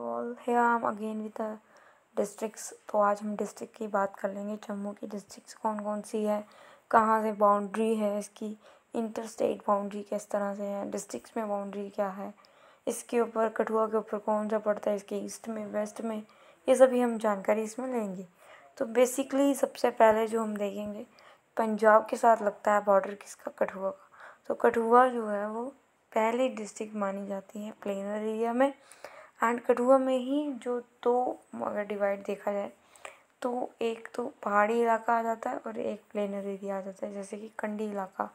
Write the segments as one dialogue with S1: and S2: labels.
S1: All, here I am again with the districts. तो आज हम डिस्ट्रिक्ट की बात कर लेंगे। जम्मू की डिस्ट्रिक्ट्स कौन कौन सी है, कहाँ से बाउंड्री है इसकी, इंटर स्टेट बाउंड्री किस तरह से है, डिस्ट्रिक्ट्स में बाउंड्री क्या है, इसके ऊपर कठुआ के ऊपर कौन सा पड़ता है, इसके ईस्ट में वेस्ट में, ये सभी हम जानकारी इसमें लेंगे। तो बेसिकली सबसे पहले जो हम देखेंगे, पंजाब के साथ लगता है बॉर्डर किसका, कठुआ का। तो कठुआ जो है वो पहली डिस्ट्रिक्ट मानी जाती है प्लेनर एरिया में। एंड कठुआ में ही जो दो अगर डिवाइड देखा जाए तो एक तो पहाड़ी इलाका आ जाता है और एक प्लेनर एरिया आ जाता है। जैसे कि कंडी इलाका,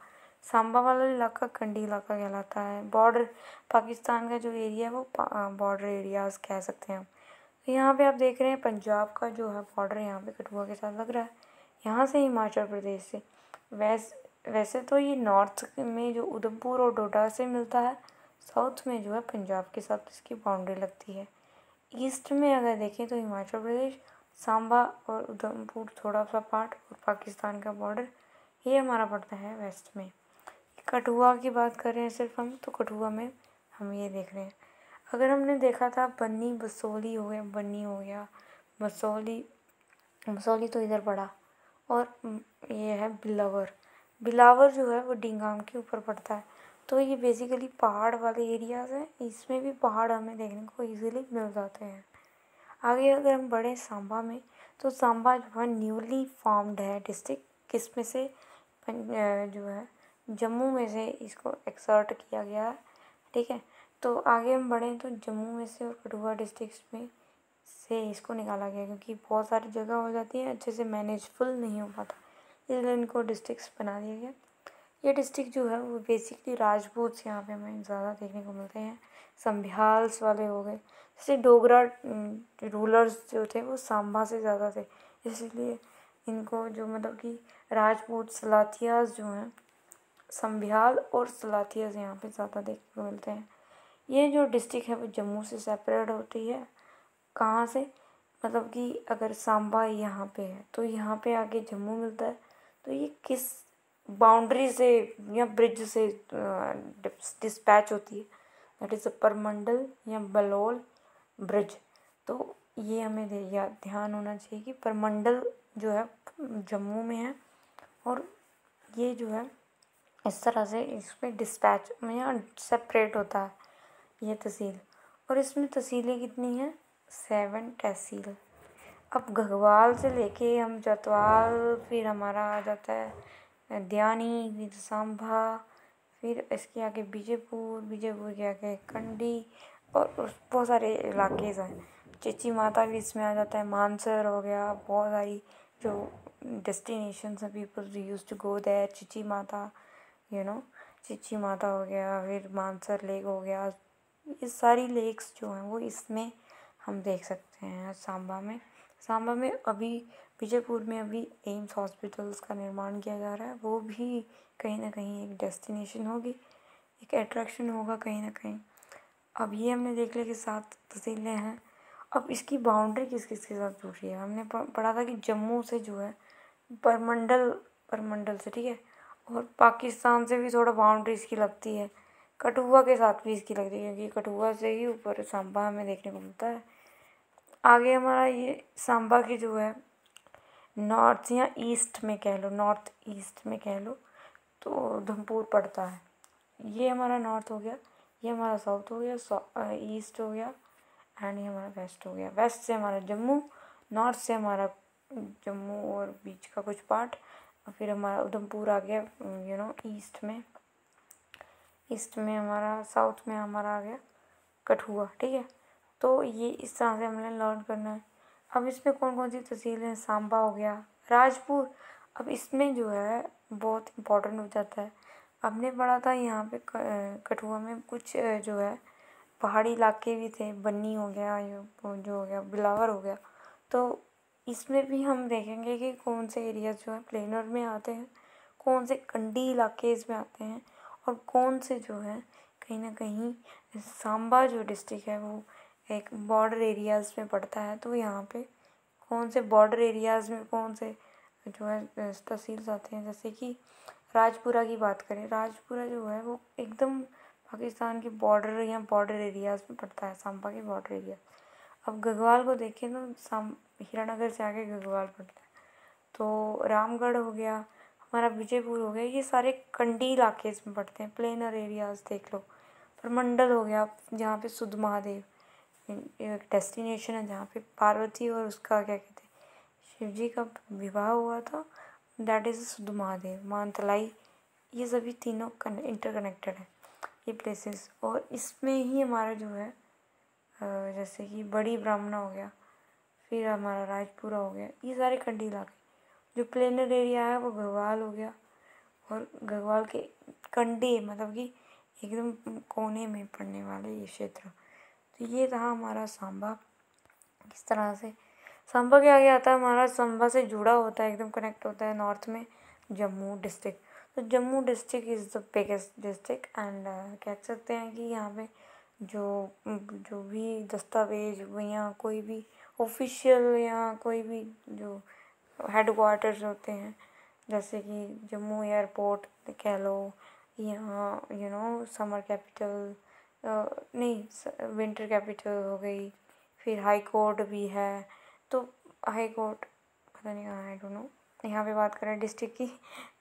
S1: सांबा वाला इलाका कंडी इलाका कहलाता है। बॉर्डर पाकिस्तान का जो एरिया है वो बॉर्डर एरियाज कह सकते हैं हम। तो यहाँ पे आप देख रहे हैं पंजाब का जो है बॉर्डर यहाँ पे कठुआ के साथ लग रहा है। यहाँ से हिमाचल प्रदेश से वैसे तो ये नॉर्थ में जो उधमपुर और डोडा से मिलता है, साउथ में जो है पंजाब के साथ इसकी बाउंड्री लगती है। ईस्ट में अगर देखें तो हिमाचल प्रदेश, सांबा और उधमपुर थोड़ा सा पार्ट और पाकिस्तान का बॉर्डर ये हमारा पड़ता है वेस्ट में। कठुआ की बात कर रहे हैं सिर्फ हम, तो कठुआ में हम ये देख रहे हैं। अगर हमने देखा था बन्नी बसोली हो गया, बन्नी हो गया, मसौली तो इधर पड़ा, और ये है बिलावर जो है वो डिंगांग के ऊपर पड़ता है। तो ये बेसिकली पहाड़ वाले एरियाज़ हैं, इसमें भी पहाड़ हमें देखने को इजीली मिल जाते हैं। आगे अगर हम बढ़े सांबा में, तो सांबा जो है न्यूली फॉर्म्ड है डिस्ट्रिक्ट, किस में से जो है जम्मू में से इसको एक्सर्ट किया गया है, ठीक है। तो आगे हम बढ़ें तो जम्मू में से और कठुआ डिस्ट्रिक्ट में से इसको निकाला गया, क्योंकि बहुत सारी जगह हो जाती है अच्छे से मैनेजफुल नहीं हो पाता, इसलिए इनको डिस्ट्रिक्ट्स बना दिया गया। ये डिस्ट्रिक्ट जो है वो बेसिकली राजपूत यहाँ पे हमें ज़्यादा देखने को मिलते हैं। संभ्याल्स वाले हो गए, जैसे डोगरा रूलर्स जो थे वो सांबा से ज़्यादा थे, इसलिए इनको जो मतलब कि राजपूत सलाथियाज जो हैं, संभ्याल और सलाथियाज यहाँ पे ज़्यादा देखने को मिलते हैं। ये जो डिस्ट्रिक्ट है वो जम्मू से सेपरेट होती है। कहाँ से, मतलब कि अगर सांबा यहाँ पे है तो यहाँ पे आके जम्मू मिलता है। तो ये किस बाउंड्री से या ब्रिज से डिस्पैच होती है, दैट इज़ परमंडल या बलोल ब्रिज। तो ये हमें ध्यान होना चाहिए कि परमंडल जो है जम्मू में है, और ये जो है इस तरह से इसमें डिस्पैच या सेपरेट होता है ये तहसील। और इसमें तहसीलें कितनी हैं, 7 तहसील। अब घगवाल से लेके हम जतवाल, फिर हमारा आ जाता है दियानी, फिर सांभा, फिर इसके आगे बीजेपुर के आगे कंडी, और बहुत सारे इलाके हैं। चिची माता भी इसमें आ जाता है, मानसर हो गया, बहुत सारी जो डेस्टिनेशंस हैं, people used to go there. Chichi Mata Chichi माता हो गया, फिर मानसर लेक हो गया, ये सारी लेक्स जो हैं वो इसमें हम देख सकते हैं। सांबा में अभी विजयपुर में अभी एम्स हॉस्पिटल्स का निर्माण किया जा रहा है, वो भी कहीं ना कहीं एक डेस्टिनेशन होगी, एक अट्रैक्शन होगा कहीं ना कहीं। अब ये हमने देख लिया कि 7 तहसीलें हैं। अब इसकी बाउंड्री किस किस के साथ जुड़ रही है, हमने पढ़ा था कि जम्मू से जो है परमंडल से, ठीक है, और पाकिस्तान से भी थोड़ा बाउंड्री इसकी लगती है, कठुआ के साथ भी इसकी लग रही है, क्योंकि कठुआ से ही ऊपर सांबा हमें देखने को मिलता है। आगे हमारा ये सांबा की जो है नॉर्थ या ईस्ट में कह लो, नॉर्थ ईस्ट में कह लो तो उधमपुर पड़ता है। ये हमारा नॉर्थ हो गया, ये हमारा साउथ हो गया, ईस्ट हो गया, एंड ये हमारा वेस्ट हो गया। वेस्ट से हमारा जम्मू, नॉर्थ से हमारा जम्मू और बीच का कुछ पार्ट, और फिर हमारा उधमपुर आ गया ईस्ट में हमारा, साउथ में हमारा आ गया कठुआ, ठीक है। तो ये इस तरह से हमने लर्न करना है। अब इसमें कौन कौन सी तहसील है, सांबा हो गया, राजपुर। अब इसमें जो है बहुत इम्पोर्टेंट हो जाता है, हमने पढ़ा था यहाँ पे कठुआ में कुछ जो है पहाड़ी इलाके भी थे, बन्नी हो गया, जो हो गया बिलावर हो गया। तो इसमें भी हम देखेंगे कि कौन से एरियाज जो है प्लेनर में आते हैं, कौन से कंडी इलाके इसमें आते हैं, और कौन से जो है कहीं ना कहीं सांबा जो डिस्ट्रिक्ट है वो एक बॉर्डर एरियाज़ में पड़ता है। तो यहाँ पे कौन से बॉर्डर एरियाज़ में कौन से जो है तहसील आते हैं, जैसे कि राजपुरा की बात करें, राजपुरा जो है वो एकदम पाकिस्तान के बॉर्डर या बॉर्डर एरियाज़ में पड़ता है, सांबा के बॉर्डर एरिया। अब गढ़वाल को देखें तो हीरानगर से आगे गढ़वाल पड़ता है। तो रामगढ़ हो गया, हमारा विजयपुर हो गया, ये सारे कंडी इलाके इसमें पड़ते हैं, प्लेनर एरियाज देख लो। प्रमंडल हो गया जहाँ पे शुद्ध महादेव एक डेस्टिनेशन है, जहाँ पे पार्वती और उसका क्या कहते हैं शिव जी का विवाह हुआ था, दैट इज़ शुद्ध महादेव। मानतलाई, ये सभी तीनों इंटरकनेक्टेड है ये प्लेसेस। और इसमें ही हमारा जो है जैसे कि बड़ी ब्राह्मणा हो गया, फिर हमारा राजपुरा हो गया, ये सारे कंडी इलाके। जो प्लेनर एरिया है वो गढ़वाल हो गया, और गढ़वाल के कंडी मतलब कि एकदम कोने में पड़ने वाले ये क्षेत्र। तो ये था हमारा सांबा। किस तरह से सांबा के आगे आता है हमारा, सांबा से जुड़ा होता है, एकदम कनेक्ट होता है नॉर्थ में जम्मू डिस्ट्रिक्ट। तो Jammu district is the biggest district and कह सकते हैं कि यहाँ पे जो भी दस्तावेज या कोई भी ऑफिशियल या कोई भी जो हेडक्वार्टर्स होते हैं, जैसे कि जम्मू एयरपोर्ट कह लो, यहाँ समर कैपिटल नहीं विंटर कैपिटल हो गई, फिर हाई कोर्ट भी है। तो हाई कोर्ट पता नहीं कहाँ, आई डोंट नो। यहाँ पे बात करें डिस्ट्रिक्ट की,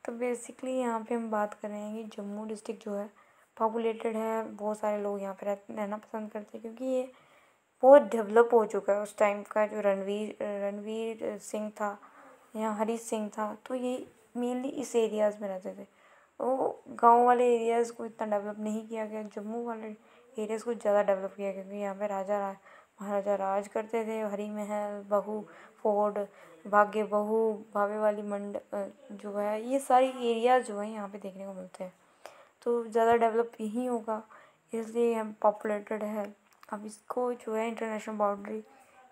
S1: तो बेसिकली यहाँ पे हम बात कर रहे हैं कि जम्मू डिस्ट्रिक्ट जो है पॉपुलेटेड है, बहुत सारे लोग यहाँ पे रहना पसंद करते हैं, क्योंकि ये बहुत डेवलप हो चुका है। उस टाइम का जो रणवीर सिंह था या हरी सिंह था, तो ये मेनली इस एरियाज़ में रहते थे। वो गांव वाले एरियाज़ को इतना डेवलप नहीं किया गया, जम्मू वाले एरियाज़ को ज़्यादा डेवलप किया, क्योंकि यहाँ पे महाराजा राज करते थे। हरी महल, बहू फोर्ट, भाग्य बहू, भावे वाली मंड जो है, ये सारी एरियाज़ जो है यहाँ पे देखने को मिलते हैं। तो ज़्यादा डेवलप यहीं होगा, इसलिए हम पॉपुलेटेड है। अब इसको जो है इंटरनेशनल बाउंड्री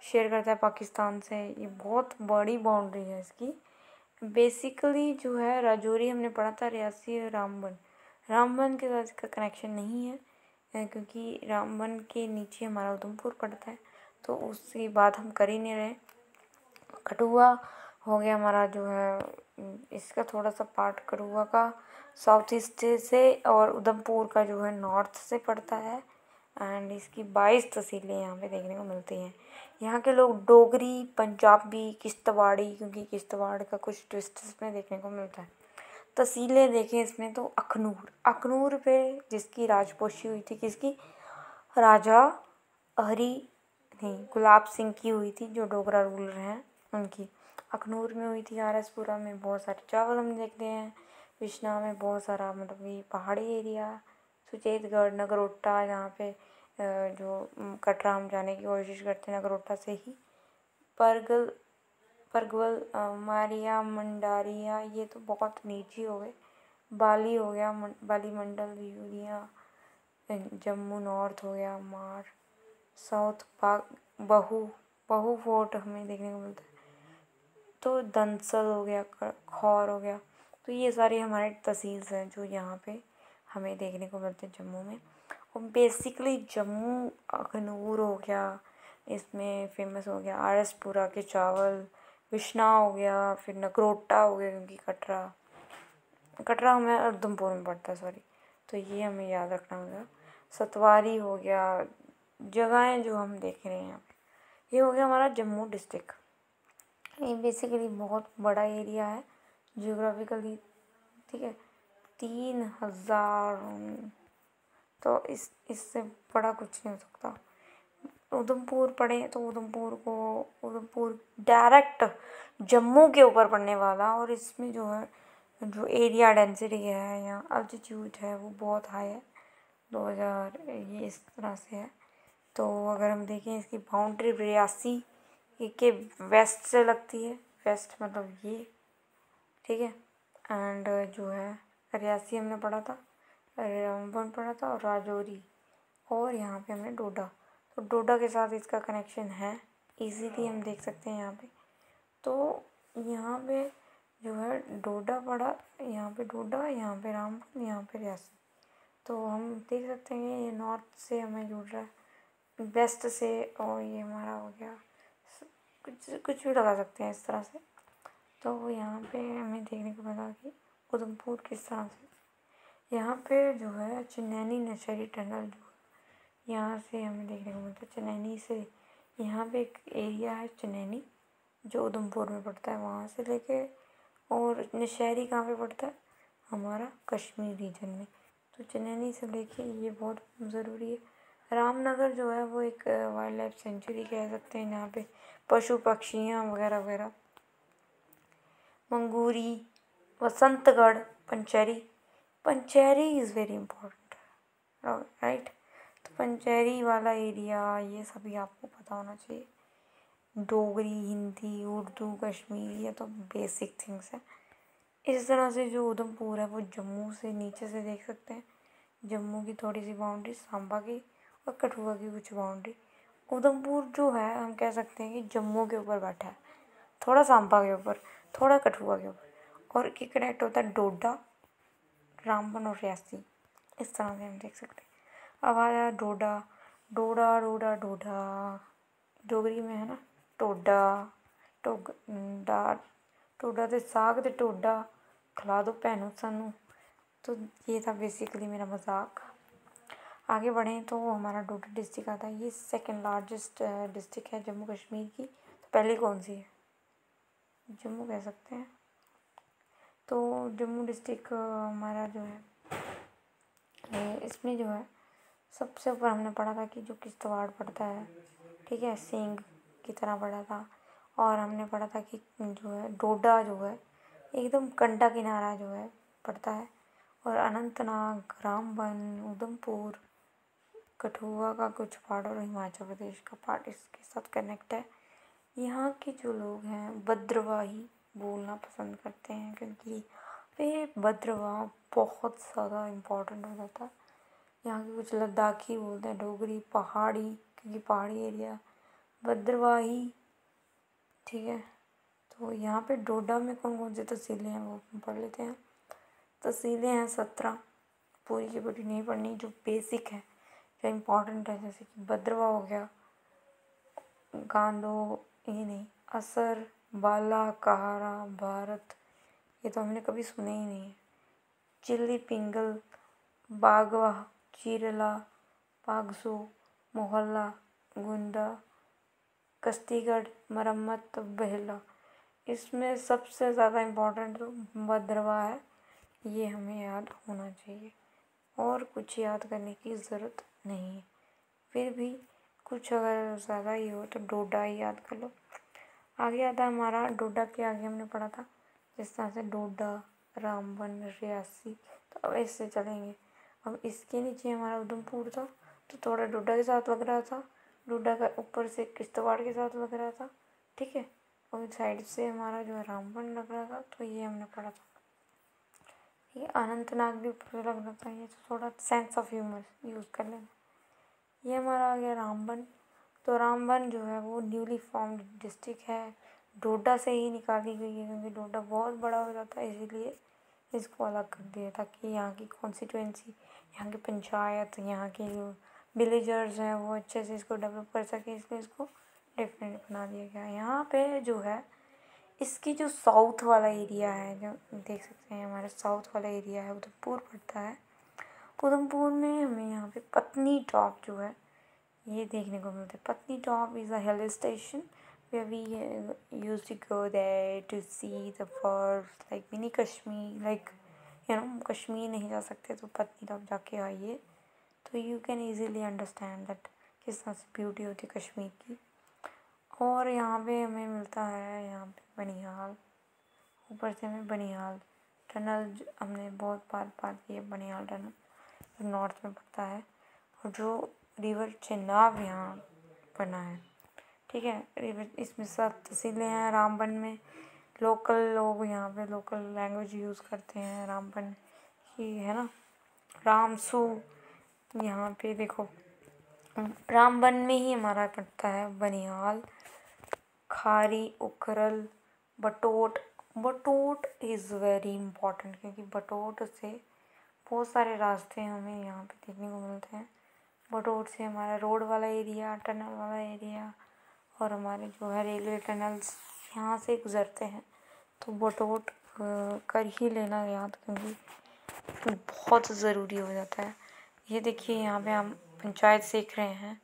S1: शेयर करता है पाकिस्तान से, ये बहुत बड़ी बाउंड्री है इसकी। बेसिकली जो है राजौरी हमने पढ़ा था, रियासी और रामबन के साथ इसका कनेक्शन नहीं है, क्योंकि रामबन के नीचे हमारा उधमपुर पड़ता है, तो उसकी बात हम कर ही नहीं रहे। कठुआ हो गया हमारा जो है, इसका थोड़ा सा पार्ट कठुआ का साउथ ईस्ट से और उधमपुर का जो है नॉर्थ से पड़ता है। एंड इसकी 22 तहसीलें यहाँ पे देखने को मिलती हैं। यहाँ के लोग डोगरी, पंजाबी, किश्तवाड़ी, क्योंकि किश्तवाड़ का कुछ ट्विस्ट इसमें देखने को मिलता है। तहसीलें देखें इसमें तो अखनूर पे जिसकी राजपोशी हुई थी, किसकी, राजा गुलाब सिंह की हुई थी, जो डोगरा रूलर हैं उनकी। अखनूर में हुई थी। आरएसपुरा में बहुत सारे चावल हम देखते हैं। विश्ना में बहुत सारा मतलब ये पहाड़ी एरिया। सुचेतगढ़, नगरोटा, जहाँ पे जो कटरा हम जाने की कोशिश करते हैं नगरोटा से ही। परगवल, मारिया, मंडारिया, ये तो बहुत नीचे हो गए। बाली हो गया, बाली मंडल, यूरिया, जम्मू नॉर्थ हो गया, मार साउथ, बहू फोर्ट हमें देखने को मिलता है। तो दंसल हो गया, खौर हो गया। तो ये सारे हमारे तहसील्स हैं जो यहाँ पे हमें देखने को मिलते हैं जम्मू में। और बेसिकली जम्मू अखनूर हो गया, इसमें फेमस हो गया आरएसपुरा के चावल, विश्ना हो गया, फिर नगरोटा हो गया, क्योंकि कटरा हमें उधमपुर में पड़ता है, सॉरी, तो ये हमें याद रखना होगा। सतवारी हो गया, जगहें जो हम देख रहे हैं यहाँ पे, ये हो गया हमारा जम्मू डिस्ट्रिक्ट। ये बेसिकली बहुत बड़ा एरिया है जियोग्राफिकली, ठीक है। 3000, तो इससे बड़ा कुछ नहीं हो सकता। उधमपुर पड़े तो उधमपुर डायरेक्ट जम्मू के ऊपर पड़ने वाला, और इसमें जो है जो एरिया डेंसिटी है या अल्टीट्यूड है वो बहुत हाई है, 2000, ये इस तरह से है। तो अगर हम देखें इसकी बाउंड्री रियासी के वेस्ट से लगती है, वेस्ट मतलब ये, ठीक है। एंड जो है रियासी हमने पढ़ा था, रामबन पढ़ा था, और राजौरी, और यहाँ पे हमने डोडा, तो डोडा के साथ इसका कनेक्शन है, इजीली हम देख सकते हैं यहाँ पे। तो यहाँ पे जो है डोडा पड़ा, यहाँ पे डोडा, यहाँ पे रामबन, यहाँ पे रियासी। तो हम देख सकते हैं ये नॉर्थ से हमें जुड़ रहा है, वेस्ट से, और ये हमारा हो गया, कुछ भी लगा सकते हैं इस तरह से। तो यहाँ पे हमें देखने को मिला कि उधमपुर किस तरह से, यहाँ पे जो है चनैनी नशहरी टनल, जो यहाँ से हमें देखने को मिलता है, चनैनी से यहाँ पे एक एरिया है चनैनी जो उधमपुर में पड़ता है, वहाँ से लेके और नौशहरी कहाँ पे पड़ता है, हमारा कश्मीर रीजन में। तो चनैनी से लेके ये बहुत ज़रूरी है। रामनगर जो है वो एक वाइल्ड लाइफ सेंचुरी कह सकते हैं, यहाँ पे पशु पक्षियाँ वगैरह वगैरह। मंगूरी, Vasantgarh, Pancheri. Pancheri is very important, right. तो पंचेरी वाला एरिया ये सभी आपको पता होना चाहिए। डोगरी, हिंदी, उर्दू, कश्मीरी, ये तो बेसिक थिंग्स है। इस तरह से जो उधमपुर है वो जम्मू से नीचे से देख सकते हैं, जम्मू की थोड़ी सी बाउंड्री, सांबा की और कठुआ की कुछ बाउंड्री। उधमपुर जो है हम कह सकते हैं कि जम्मू के ऊपर बैठा है, थोड़ा सांबा के ऊपर, थोड़ा कठुआ के ऊपर, और कि कनेक्ट होता है डोडा, रामबन और रियासी। इस तरह से हम देख सकते हैं। अब आया डोडा। डोडा डोडा डोडा डोगरी में है ना, टोडा टोडा टोडा ते साग ते टोडा खिला दो भैनों सानू। तो ये था बेसिकली मेरा मजाक। आगे बढ़ें तो हमारा डोडा डिस्ट्रिक्ट आता है, ये सेकंड लार्जेस्ट डिस्ट्रिक्ट है जम्मू कश्मीर की। तो पहले कौन सी है, जम्मू कह सकते हैं। तो जम्मू डिस्ट्रिक्ट हमारा जो है इसमें जो है सबसे ऊपर हमने पढ़ा था कि जो किश्तवाड़ पड़ता है, ठीक है, सिंग की तरह पढ़ा था। और हमने पढ़ा था कि जो है डोडा जो है एकदम कंढा किनारा जो है पड़ता है। और अनंतनाग, रामबन, उधमपुर, कठुआ का कुछ पार्ट और हिमाचल प्रदेश का पार्ट इसके साथ कनेक्ट है। यहाँ के जो लोग हैं भद्रवाही बोलना पसंद करते हैं, क्योंकि पे भद्रवाह बहुत ज़्यादा इम्पोर्टेंट हो जाता है। यहाँ के कुछ लद्दाखी बोलते हैं डोगरी, पहाड़ी, क्योंकि पहाड़ी एरिया, भद्रवाही, ठीक है। तो यहाँ पे डोडा में कौन कौन सी तहसीलें हैं वो पढ़ लेते हैं। तहसीलें हैं 17, पूरी की पूरी नहीं पढ़नी, जो बेसिक है जो इम्पोर्टेंट है, जैसे कि भद्रवाह हो गया, गांदो, ये नहीं, असर, बाला, कहारा, भारत, ये तो हमने कभी सुने ही नहीं है। चिल्ली, पिंगल, बागवा, चीरला, पागसू, मोहल्ला, गुंडा, कश्तीगढ़, मरम्मत, बहेला। इसमें सबसे ज़्यादा इम्पोर्टेंट तो भद्रवाह है, ये हमें याद होना चाहिए और कुछ याद करने की ज़रूरत नहीं है। फिर भी कुछ अगर ज़्यादा ही हो तो डोडा ही याद कर लो। आगे आता है हमारा डोडा के आगे हमने पढ़ा था जिस तरह से डोडा, रामबन, रियासी, तो अब ऐसे चलेंगे। अब इसके नीचे हमारा उधमपुर था तो थोड़ा डोडा के साथ लग रहा था, डोडा का ऊपर से किश्तवाड़ के साथ लग रहा था, ठीक है। और साइड से हमारा जो है रामबन लग रहा था, तो ये हमने पढ़ा था। ये अनंतनाग भी ऊपर लग रहा था, ये तो थोड़ा सेंस ऑफ ह्यूमर यूज़ कर लेना। ये हमारा आ गया रामबन। तो रामबन जो है वो न्यूली फॉर्म्ड डिस्ट्रिक्ट है, डोडा से ही निकाली गई है, क्योंकि डोडा बहुत बड़ा हो जाता है, इसीलिए इसको अलग कर दिया ताकि यहाँ की कॉन्स्टिट्यूएंसी, यहाँ की पंचायत, यहाँ के जो विलेजर्स हैं वो अच्छे से इसको डेवलप कर सके, इसलिए इसको डिफरेंट बना दिया गया। यहाँ पे जो है इसकी जो साउथ वाला एरिया है, जो देख सकते हैं हमारा साउथ वाला एरिया है, उधमपुर पड़ता है। उधमपुर में हमें यहाँ पे पत्नी टॉप जो है ये देखने को मिलता है। पत्नी top is a hill station where we used to go there to see the birds like mini Kashmir, like Kashmir नहीं जा सकते तो पत्नी टॉप जाके आइए, तो you can easily understand that किस तरह से ब्यूटी होती है कश्मीर की। और यहाँ पे हमें मिलता है यहाँ पे बनिहाल, ऊपर से हमें बनिहाल टनल हमने बहुत बार किए, बनिहाल टनल जो नॉर्थ में पड़ता है, और जो रिवर चेनाब यहाँ बना है, ठीक है। रिवर, इसमें 7 तहसीलें हैं। रामबन में लोकल लोग यहाँ पे लोकल लैंग्वेज यूज़ करते हैं रामबन की, है ना। रामसू, यहाँ पे देखो रामबन में ही हमारा पड़ता है Banihal, Khari, Ukhral, Batote. Batote is very important, क्योंकि बटोट से बहुत सारे रास्ते हमें यहाँ पे देखने को मिलते हैं। बटोट से हमारा रोड वाला एरिया, टनल वाला एरिया, और हमारे जो है रेलवे टनल्स यहाँ से गुज़रते हैं, तो बटोट कर ही लेना याद, क्योंकि बहुत ज़रूरी हो जाता है। ये देखिए यहाँ पे हम पंचायत सीख रहे हैं,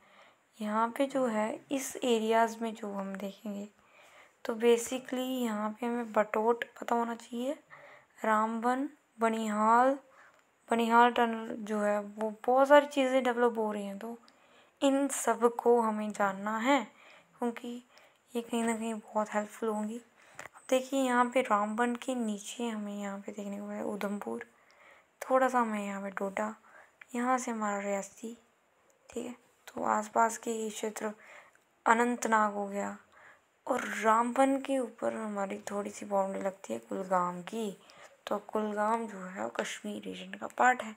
S1: यहाँ पे जो है इस एरियाज़ में जो हम देखेंगे तो बेसिकली यहाँ पे हमें बटोट पता होना चाहिए, रामबन, बनिहाल टनल जो है वो बहुत सारी चीज़ें डेवलप हो रही हैं, तो इन सब को हमें जानना है क्योंकि ये कहीं ना कहीं बहुत हेल्पफुल होंगी। अब देखिए यहाँ पे रामबन के नीचे हमें यहाँ पे देखने को मिला उधमपुर, थोड़ा सा हमें यहाँ पे डोडा, यहाँ से हमारा रियासी, ठीक है। तो आसपास के ये क्षेत्र अनंतनाग हो गया, और रामबन के ऊपर हमारी थोड़ी सी बाउंड्री लगती है कुलगाम की। तो कुलगाम जो है वो कश्मीर रीजन का पार्ट है,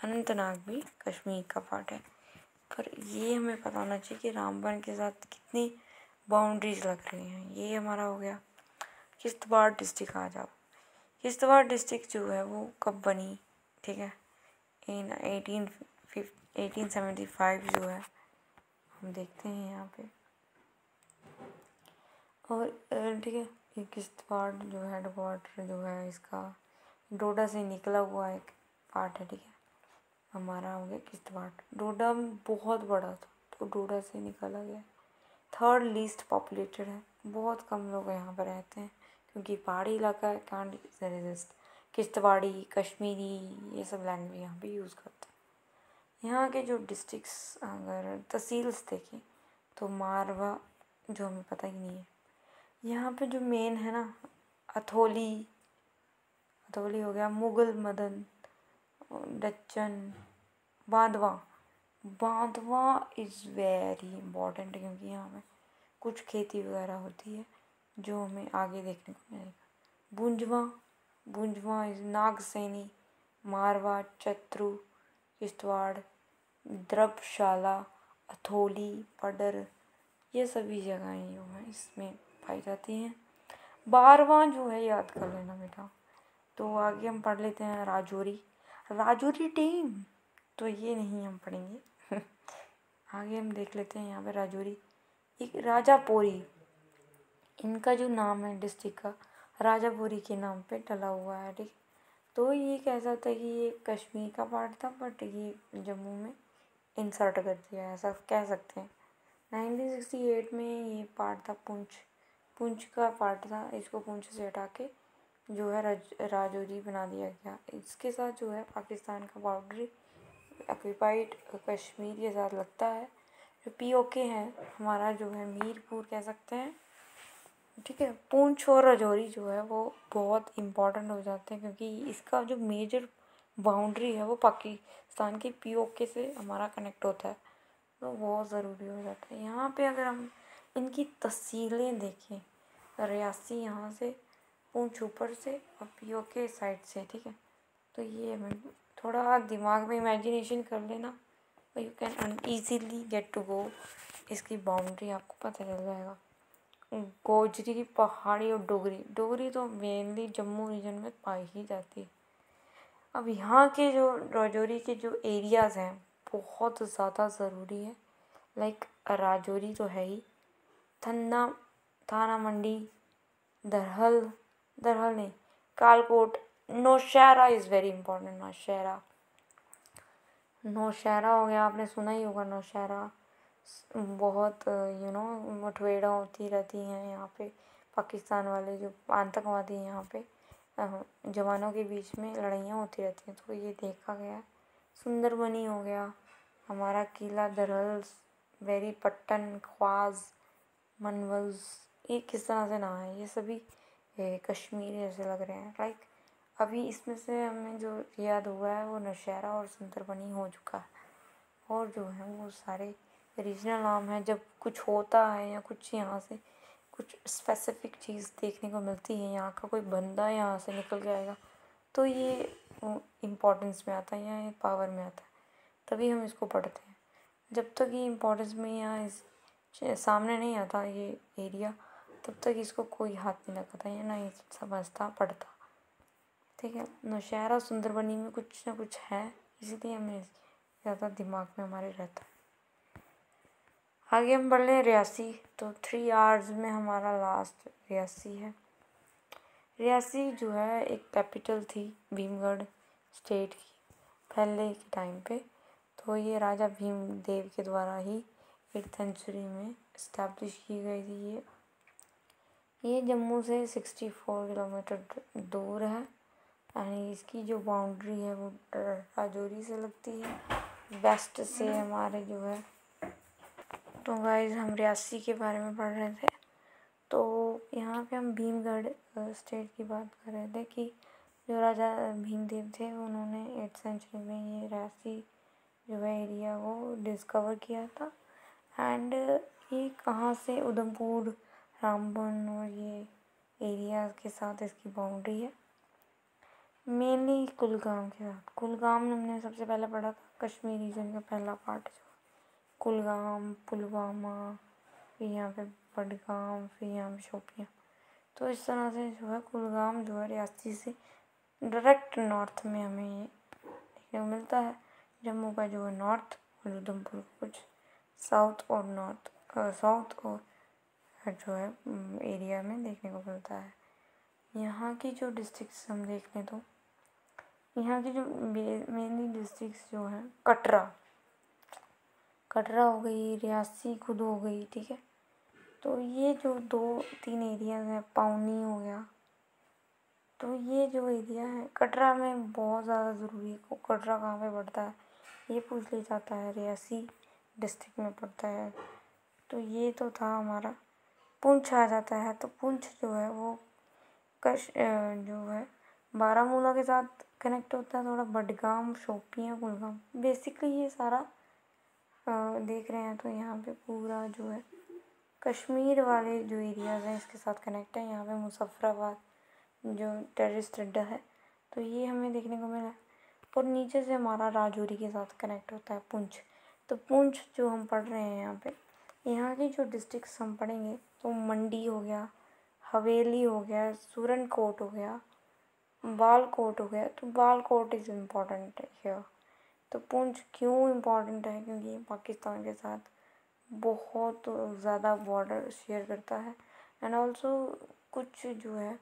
S1: अनंतनाग भी कश्मीर का पार्ट है। पर ये हमें पता होना चाहिए कि रामबन के साथ कितनी बाउंड्रीज लग रही हैं। ये हमारा हो गया। किश्तवाड़ डिस्ट्रिक्ट आ जाओ। किश्तवाड़ डिस्ट्रिक्ट जो है वो कब बनी, ठीक है, इन 1875 जो है हम देखते हैं यहाँ पे। और ठीक है, ये किश्तवाड़ जो हेडक्वार्टर जो है इसका डोडा से निकला हुआ एक पार्ट है, ठीक है। हमारा हो गया किश्तवाड़। डोडा बहुत बड़ा था तो डोडा से निकाला गया। थर्ड लीस्ट पॉपुलेटेड है, बहुत कम लोग यहाँ पर रहते हैं क्योंकि पहाड़ी इलाका है, कांट रेजिस्ट। किश्तवाड़ी, कश्मीरी, ये सब लैंग्वेज यहाँ पे यूज़ करते हैं। यहाँ के जो डिस्ट्रिक्ट्स अगर तहसील्स देखें तो मारवा जो हमें पता ही नहीं है। यहाँ पे जो मेन है ना, अथोली हो गया, Mughal Maidan, Dachhan, Bandhwa is very important क्योंकि यहाँ पे कुछ खेती वगैरह होती है जो हमें आगे देखने को मिलेगा। बुंजवा इज़ नागसैनी, मारवा, चत्रु, किश्तवाड़, द्रबशाला, अथोली, पडर, ये सभी जगहें जो हैं इसमें पाई जाती हैं। 12वां जो है याद कर लेना बेटा। तो आगे हम पढ़ लेते हैं राजौरी टीम, तो ये नहीं हम पढ़ेंगे आगे हम देख लेते हैं यहाँ पे राजौरी। एक राजापुरी, इनका जो नाम है डिस्ट्रिक्ट का राजापुरी के नाम पे डला हुआ है, ठीक। तो ये कह सकता है कि ये कश्मीर का पार्ट था बट ये जम्मू में इंसर्ट कर दिया, ऐसा कह सकते हैं। 1968 में ये पार्ट था पुंछ का पार्ट था, इसको पुंछ से हटा के जो है राजौरी बना दिया गया। इसके साथ जो है पाकिस्तान का बाउंड्री ऑक्यूपाइड कश्मीर के साथ लगता है। जो POK है हमारा जो है मीरपुर कह सकते हैं, ठीक है। पुंछ और राजौरी जो है वो बहुत इम्पोर्टेंट हो जाते हैं क्योंकि इसका जो मेजर बाउंड्री है वो पाकिस्तान के POK से हमारा कनेक्ट होता है, तो बहुत ज़रूरी हो जाता है। यहाँ पे अगर हम इनकी तहसीलें देखें, रियासी यहाँ से, पुंछ ऊपर से और POK साइड से, ठीक है। तो ये हमें थोड़ा दिमाग में इमेजिनेशन कर लेना, you can easily get to go. इसकी बाउंड्री आपको पता चल जाएगा। गोजरी, पहाड़ी और डोगरी तो मेनली जम्मू रीजन में पाई ही जाती है। अब यहाँ के जो राजौरी के जो एरियाज़ हैं बहुत ज़्यादा ज़रूरी है। लाइक राजौरी तो है ही, थाना मंडी, दरहल नहीं, Kalakote, Nowshera is very important. Nowshera हो गया, आपने सुना ही होगा नौशहरा। बहुत मुठभेड़ होती रहती हैं यहाँ पे, पाकिस्तान वाले जो आतंकवादी हैं यहाँ पे जवानों के बीच में लड़ाइयाँ होती रहती हैं, तो ये देखा गया है। सुंदरबनी हो गया हमारा, किला दरहल, वेरी पट्टन, ख्वाज, मनवल्स, ये किस तरह से ना है, ये सभी कश्मीर जैसे लग रहे हैं। लाइक अभी इसमें से हमें जो याद हुआ है वो नौशहरा और सुंदरबनी हो चुका है, और जो है वो सारे रीजनल नाम है। जब कुछ होता है या कुछ यहाँ से कुछ स्पेसिफिक चीज़ देखने को मिलती है, यहाँ का कोई बंदा यहाँ से निकल जाएगा, तो ये इम्पोर्टेंस में आता है या ये पावर में आता है, तभी हम इसको पढ़ते हैं। जब तक ये इम्पोर्टेंस में यहाँ इस सामने नहीं आता ये एरिया, तब तक इसको कोई हाथ नहीं लगाता या ना ये समझता पढ़ता, ठीक है। नौशहरा सुंदरबनी में कुछ ना कुछ है, इसीलिए हमें ज़्यादा दिमाग में हमारे रहता है। आगे हम पढ़ लें रियासी। तो 3 आवर्स में हमारा लास्ट रियासी है। रियासी जो है एक कैपिटल थी भीमगढ़ स्टेट की पहले के टाइम पे, तो ये राजा भीमदेव के द्वारा ही 8th सेंचुरी में इस्टेब्लिश की गई थी। ये जम्मू से 64 किलोमीटर दूर है एंड इसकी जो बाउंड्री है वो राजौरी से लगती है, वेस्ट से हमारे जो है। तो गाइस हम रियासी के बारे में पढ़ रहे थे, तो यहाँ पे हम भीमगढ़ स्टेट की बात कर रहे थे कि जो राजा भीमदेव थे उन्होंने 8th सेंचुरी में ये रियासी जो है एरिया को डिस्कवर किया था। एंड ये कहाँ से, उधमपुर, रामबन और ये एरिया के साथ इसकी बाउंड्री है, मेनली कुलगाम के साथ। कुलगाम हमने सबसे पहले पढ़ा था, कश्मीर रीजन का पहला पार्ट जो कुलगाम, पुलवामा, फिर यहाँ पे बडगाम, फिर यहाँ पे शोपियाँ। तो इस तरह से जो है कुलगाम जो है रियासी से डायरेक्ट नॉर्थ में हमें ये देखने को मिलता है। जम्मू का जो है नॉर्थ और उधमपुर का कुछ साउथ और नॉर्थ साउथ और जो है एरिया में देखने को मिलता है। यहाँ की जो डिस्ट्रिक्ट्स हम देख लें तो यहाँ की जो मेनली डिस्ट्रिक्ट्स जो हैं, कटरा हो गई, रियासी खुद हो गई, ठीक है। तो ये जो 2-3 एरियाज हैं, पाउनी हो गया, तो ये जो एरिया है कटरा में बहुत ज़्यादा ज़रूरी है। कटरा कहाँ पे पड़ता है ये पूछ लिया जाता है, रियासी डिस्ट्रिक्ट में पड़ता है। तो ये तो था हमारा। पुंछ आ जाता है, तो पुंछ जो है वो जो है बारामूला के साथ कनेक्ट होता है, थोड़ा बडगाम, शोपियाँ, कुलगाम, बेसिकली ये सारा देख रहे हैं। तो यहाँ पे पूरा जो है कश्मीर वाले जो एरियाज़ हैं इसके साथ कनेक्ट है। यहाँ पे मुजफ्फराबाद जो टेररिस्ट अड्डा है, तो ये हमें देखने को मिला। और नीचे से हमारा राजौरी के साथ कनेक्ट होता है पुंछ। तो पुंछ जो हम पढ़ रहे हैं यहाँ पे, यहाँ की जो डिस्ट्रिक्ट्स हम पढ़ेंगे तो मंडी हो गया, हवेली हो गया, सुरनकोट हो गया, बालकोट हो गया। तो बालकोट इज़ इम्पॉर्टेंट है। तो पुंछ क्यों इम्पॉर्टेंट है, क्योंकि पाकिस्तान के साथ बहुत ज़्यादा बॉर्डर शेयर करता है। एंड ऑल्सो कुछ जो है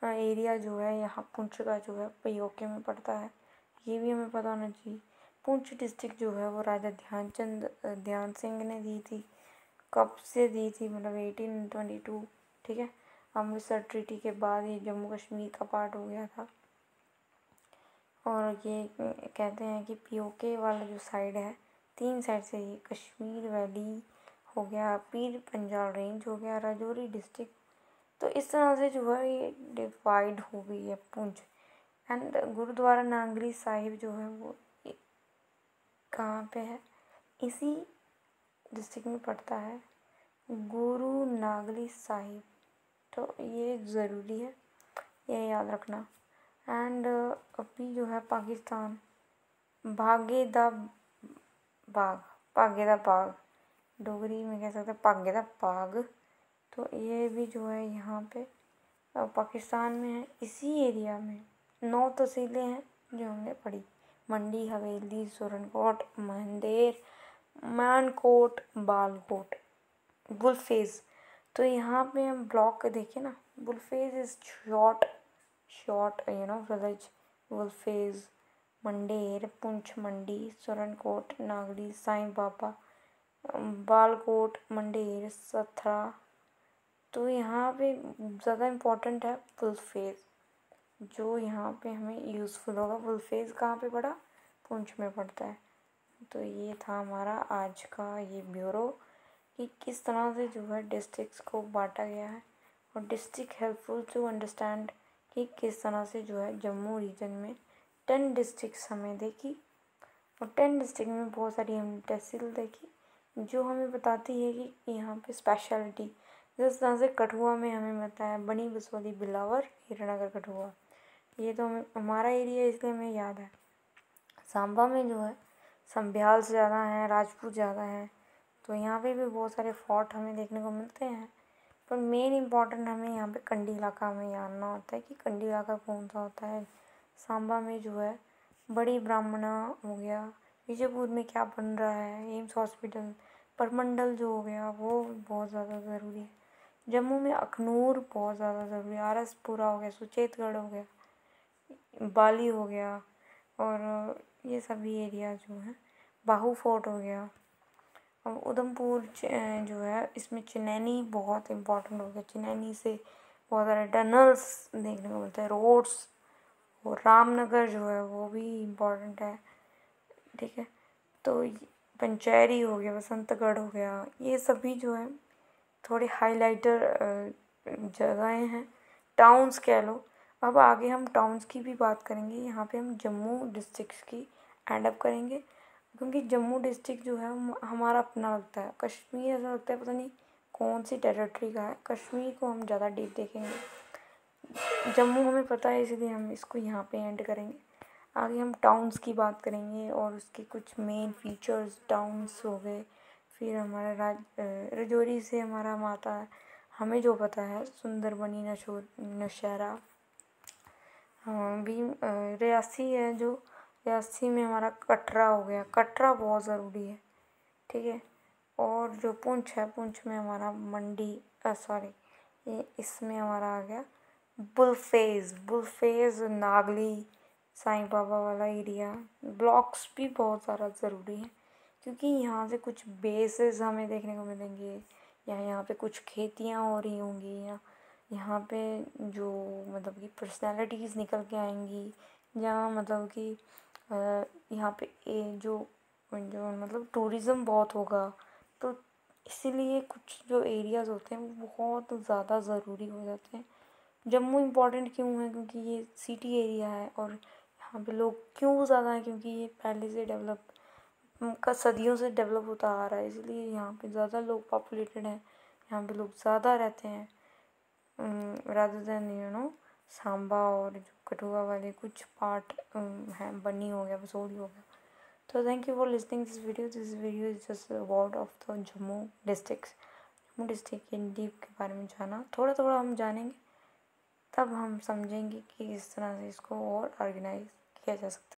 S1: एरिया जो है यहाँ पुंछ का जो है पीओके में पड़ता है, ये भी हमें पता होना चाहिए। पुंछ डिस्ट्रिक्ट जो है वो राजा ध्यान सिंह ने दी थी। कब से दी थी, मतलब 1822, ठीक है। अमृतसर ट्रीटी के बाद ये जम्मू कश्मीर का पार्ट हो गया था। और ये कहते हैं कि पीओके वाला जो साइड है, 3 साइड से ये कश्मीर वैली हो गया, पीर पंजाल रेंज हो गया, राजौरी डिस्ट्रिक्ट। तो इस तरह से जो है ये डिवाइड हो गई है पुंछ। एंड गुरुद्वारा नांगरी साहिब जो है वो कहाँ पे है, इसी डिस्ट्रिक्ट में पड़ता है, गुरु नागरी साहिब। तो ये ज़रूरी है, ये याद रखना। एंड अभी जो है पाकिस्तान भागे दा बाग, डोगरी में कह सकते हैं भागे दा बाग। तो ये भी जो है यहाँ पे पाकिस्तान में है। इसी एरिया में 9 तहसीलें हैं जो हमने पढ़ी, मंडी, हवेली, सुरनकोट, मंदेर, मानकोट, बालकोट, बुलफेज। तो यहाँ पे हम ब्लॉक देखें ना, बुलफेज इज शॉर्ट विलेज। बुलफेज, मंडेर, पुंछ, मंडी, सुरनकोट, नागरी, साईं बाबा, बालकोट, मंडेर, सथरा। तो यहाँ पे ज़्यादा इम्पोर्टेंट है बुलफेज, जो यहाँ पे हमें यूज़फुल होगा। बुलफेज कहाँ पे पड़ा, पुंछ में पड़ता है। तो ये था हमारा आज का ये ब्यूरो कि किस तरह से जो है डिस्ट्रिक्ट्स को बांटा गया है। और डिस्ट्रिक्ट हेल्पफुल टू अंडरस्टैंड कि किस तरह से जो है जम्मू रीजन में 10 डिस्ट्रिक्ट्स हमें देखी, और 10 डिस्ट्रिक्ट में बहुत सारी हमने तहसील देखी जो हमें बताती है कि यहाँ पे स्पेशलिटी। जिस तरह से कठुआ में हमें मिलता है बनी बसोली, बिलावर, हीरानगर, कठुआ, ये तो हमें हमारा एरिया इसलिए हमें याद है। सांबा में जो है संभ्याल से ज़्यादा हैं, राजपूत ज़्यादा हैं। तो यहाँ पे भी बहुत सारे फोर्ट हमें देखने को मिलते हैं। पर मेन इम्पॉर्टेंट हमें यहाँ पे कंडी इलाका हमें जानना होता है कि कंडी इलाका कौन सा होता है। सांबा में जो है बड़ी ब्राह्मणा हो गया, विजयपुर में क्या बन रहा है, एम्स हॉस्पिटल, परमंडल जो हो गया वो बहुत ज़्यादा ज़रूरी है। जम्मू में अखनूर बहुत ज़्यादा ज़रूरी है, आरसपुरा हो गया, सुचेतगढ़ हो गया, बाली हो गया, और ये सभी एरिया जो हैं, बाहू फोर्ट हो गया। उधमपुर जो है इसमें चिनैनी बहुत इम्पोर्टेंट हो गया। चिनैनी से बहुत सारे टनल्स देखने को मिलते हैं, रोड्स। और रामनगर जो है वो भी इम्पोर्टेंट है, ठीक है। तो पंचैरी हो गया, बसंतगढ़ हो गया, ये सभी जो है थोड़े हाइलाइटर जगहें हैं, टाउन्स कह लो। अब आगे हम टाउन्स की भी बात करेंगे। यहाँ पे हम जम्मू डिस्ट्रिक्ट की एंड अप करेंगे, क्योंकि जम्मू डिस्ट्रिक्ट जो है हमारा अपना लगता है। कश्मीर ऐसा लगता है पता नहीं कौन सी टेरिटरी का है। कश्मीर को हम ज़्यादा डीप देखेंगे, जम्मू हमें पता है, इसलिए हम इसको यहाँ पे एंड करेंगे। आगे हम टाउन्स की बात करेंगे और उसके कुछ मेन फीचर्स टाउन्स हो गए। फिर हमारा राजौरी से हमारा माता है, हमें जो पता है सुंदरबनी, नौशहरा, भी रियासी है, जो रियासी में हमारा कटरा हो गया। कटरा बहुत ज़रूरी है, ठीक है। और जो पुंछ है, पुंछ में हमारा मंडी, सॉरी इसमें हमारा आ गया बुलफेज, नागली, साईं बाबा वाला एरिया। ब्लॉक्स भी बहुत ज़्यादा ज़रूरी है, क्योंकि यहाँ से कुछ बेसेस हमें देखने को मिलेंगे, या यहाँ पे कुछ खेतियाँ हो रही होंगी, या यहाँ पे जो मतलब कि पर्सनालिटीज़ निकल के आएंगी, जहाँ मतलब कि यहाँ पे जो जो मतलब टूरिज़्म बहुत होगा। तो इसीलिए कुछ जो एरियाज़ होते हैं वो बहुत ज़्यादा ज़रूरी हो जाते हैं। जम्मू इम्पोर्टेंट क्यों है? क्योंकि ये सिटी एरिया है, और यहाँ पे लोग क्यों ज़्यादा हैं? क्योंकि ये पहले से सदियों से डेवलप होता आ रहा है, इसलिए यहाँ पे ज़्यादा लोग पॉपुलेटेड हैं, यहाँ पे लोग ज़्यादा रहते हैं, रादर देन सांबा और जो कठुआ वाले कुछ पार्ट हैं, बनी हो गया, बसोली हो गया। तो thank you for listening this video is just about of the Jammu district के डीप के बारे में जाना। थोड़ा थोड़ा हम जानेंगे, तब हम समझेंगे कि किस तरह से इसको और ऑर्गेनाइज किया जा सकता है।